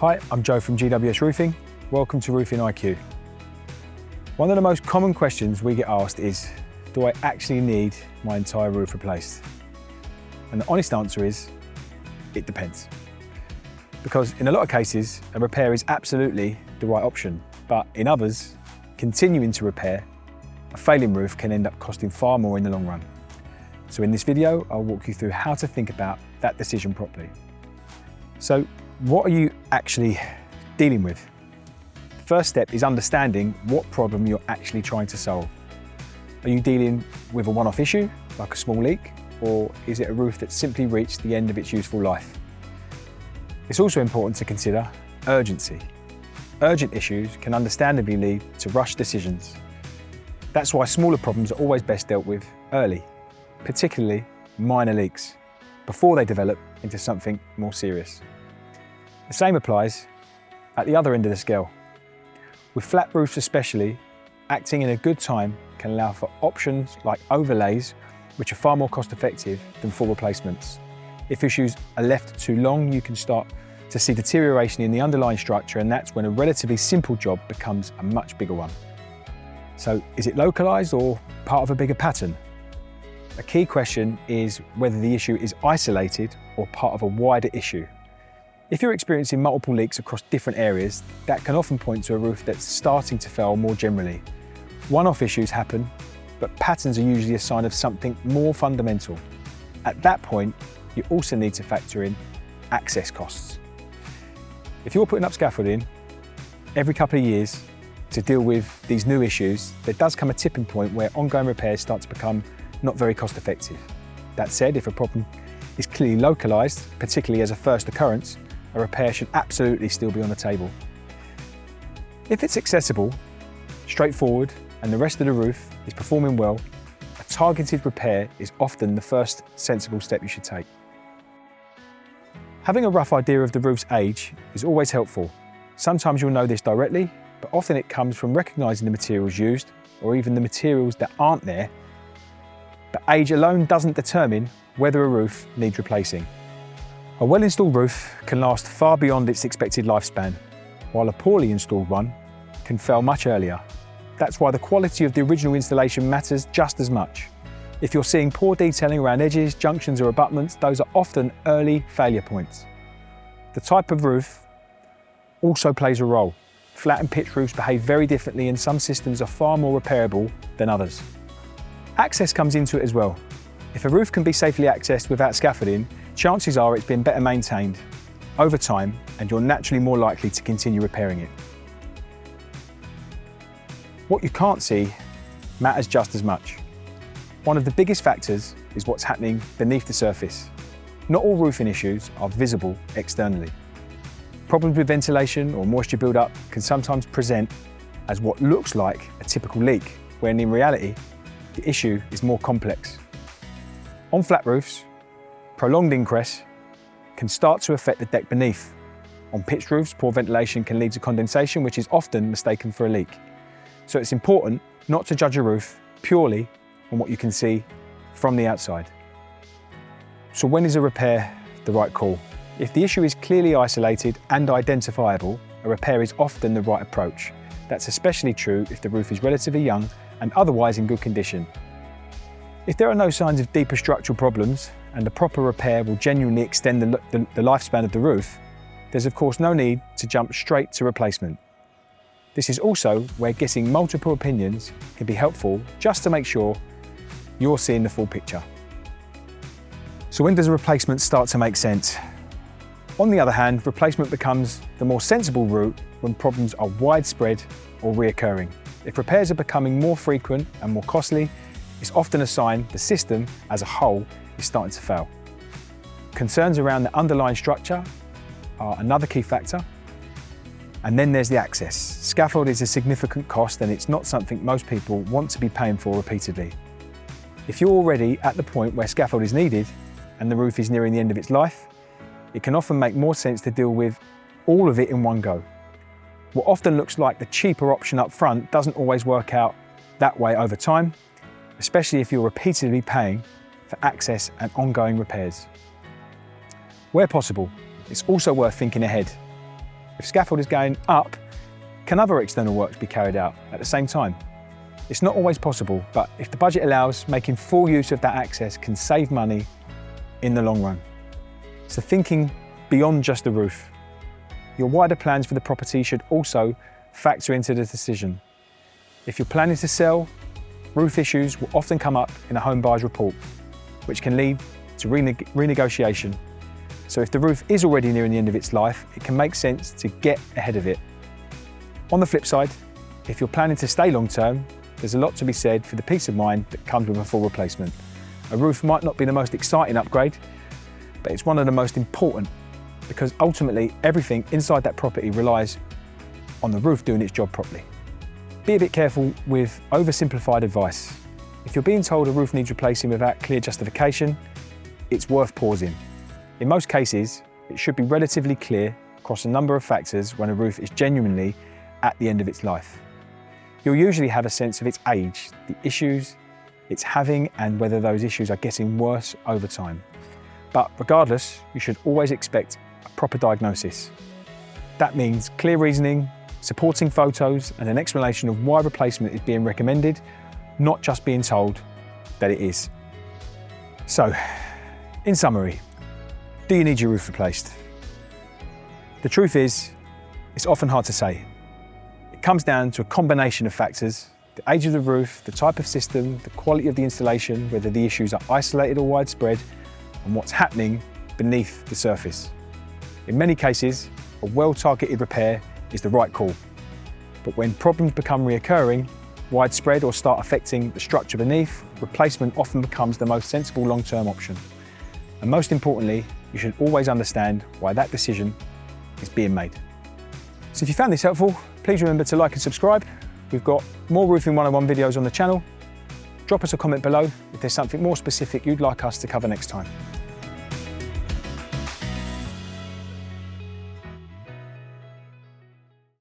Hi, I'm Joe from GWS Roofing. Welcome to Roofing IQ. One of the most common questions we get asked is, do I actually need my entire roof replaced? And the honest answer is, it depends. Because in a lot of cases, a repair is absolutely the right option, but in others, continuing to repair a failing roof can end up costing far more in the long run. So in this video, I'll walk you through how to think about that decision properly. So what are you actually dealing with? The first step is understanding what problem you're actually trying to solve. Are you dealing with a one-off issue, like a small leak, or is it a roof that's simply reached the end of its useful life? It's also important to consider urgency. Urgent issues can understandably lead to rushed decisions. That's why smaller problems are always best dealt with early, particularly minor leaks, before they develop into something more serious. The same applies at the other end of the scale. With flat roofs especially, acting in a good time can allow for options like overlays, which are far more cost effective than full replacements. If issues are left too long, you can start to see deterioration in the underlying structure, and that's when a relatively simple job becomes a much bigger one. So is it localised or part of a bigger pattern? A key question is whether the issue is isolated or part of a wider issue. If you're experiencing multiple leaks across different areas, that can often point to a roof that's starting to fail more generally. One-off issues happen, but patterns are usually a sign of something more fundamental. At that point, you also need to factor in access costs. If you're putting up scaffolding every couple of years to deal with these new issues, there does come a tipping point where ongoing repairs start to become not very cost effective. That said, if a problem is clearly localised, particularly as a first occurrence, a repair should absolutely still be on the table. If it's accessible, straightforward, and the rest of the roof is performing well, a targeted repair is often the first sensible step you should take. Having a rough idea of the roof's age is always helpful. Sometimes you'll know this directly, but often it comes from recognising the materials used, or even the materials that aren't there. But age alone doesn't determine whether a roof needs replacing. A well-installed roof can last far beyond its expected lifespan, while a poorly installed one can fail much earlier. That's why the quality of the original installation matters just as much. If you're seeing poor detailing around edges, junctions or abutments, those are often early failure points. The type of roof also plays a role. Flat and pitched roofs behave very differently, and some systems are far more repairable than others. Access comes into it as well. If a roof can be safely accessed without scaffolding, chances are it's been better maintained over time, and you're naturally more likely to continue repairing it. What you can't see matters just as much. One of the biggest factors is what's happening beneath the surface. Not all roofing issues are visible externally. Problems with ventilation or moisture buildup can sometimes present as what looks like a typical leak, when in reality, the issue is more complex. On flat roofs, prolonged ingress can start to affect the deck beneath. On pitched roofs, poor ventilation can lead to condensation, which is often mistaken for a leak. So it's important not to judge a roof purely on what you can see from the outside. So when is a repair the right call? If the issue is clearly isolated and identifiable, a repair is often the right approach. That's especially true if the roof is relatively young and otherwise in good condition. If there are no signs of deeper structural problems and a proper repair will genuinely extend the lifespan of the roof, there's of course no need to jump straight to replacement. This is also where getting multiple opinions can be helpful, just to make sure you're seeing the full picture. So when does a replacement start to make sense? On the other hand, replacement becomes the more sensible route when problems are widespread or reoccurring. If repairs are becoming more frequent and more costly, it's often a sign the system as a whole is starting to fail. Concerns around the underlying structure are another key factor. And then there's the access. Scaffold is a significant cost, and it's not something most people want to be paying for repeatedly. If you're already at the point where scaffold is needed and the roof is nearing the end of its life, it can often make more sense to deal with all of it in one go. What often looks like the cheaper option up front doesn't always work out that way over time, especially if you're repeatedly paying for access and ongoing repairs. Where possible, it's also worth thinking ahead. If scaffold is going up, can other external works be carried out at the same time? It's not always possible, but if the budget allows, making full use of that access can save money in the long run. So thinking beyond just the roof. Your wider plans for the property should also factor into the decision. If you're planning to sell, roof issues will often come up in a home buyer's report, which can lead to renegotiation. So if the roof is already nearing the end of its life, it can make sense to get ahead of it. On the flip side, if you're planning to stay long term, there's a lot to be said for the peace of mind that comes with a full replacement. A roof might not be the most exciting upgrade, but it's one of the most important, because ultimately everything inside that property relies on the roof doing its job properly. Be a bit careful with oversimplified advice. If you're being told a roof needs replacing without clear justification, it's worth pausing. In most cases, it should be relatively clear across a number of factors when a roof is genuinely at the end of its life. You'll usually have a sense of its age, the issues it's having, and whether those issues are getting worse over time. But regardless, you should always expect a proper diagnosis. That means clear reasoning, supporting photos, and an explanation of why replacement is being recommended, not just being told that it is. So, in summary, do you need your roof replaced? The truth is, it's often hard to say. It comes down to a combination of factors: the age of the roof, the type of system, the quality of the installation, whether the issues are isolated or widespread, and what's happening beneath the surface. In many cases, a well-targeted repair is the right call. But when problems become reoccurring, widespread, or start affecting the structure beneath, replacement often becomes the most sensible long-term option. And most importantly, you should always understand why that decision is being made. So if you found this helpful, please remember to like and subscribe. We've got more Roofing 101 videos on the channel. Drop us a comment below if there's something more specific you'd like us to cover next time.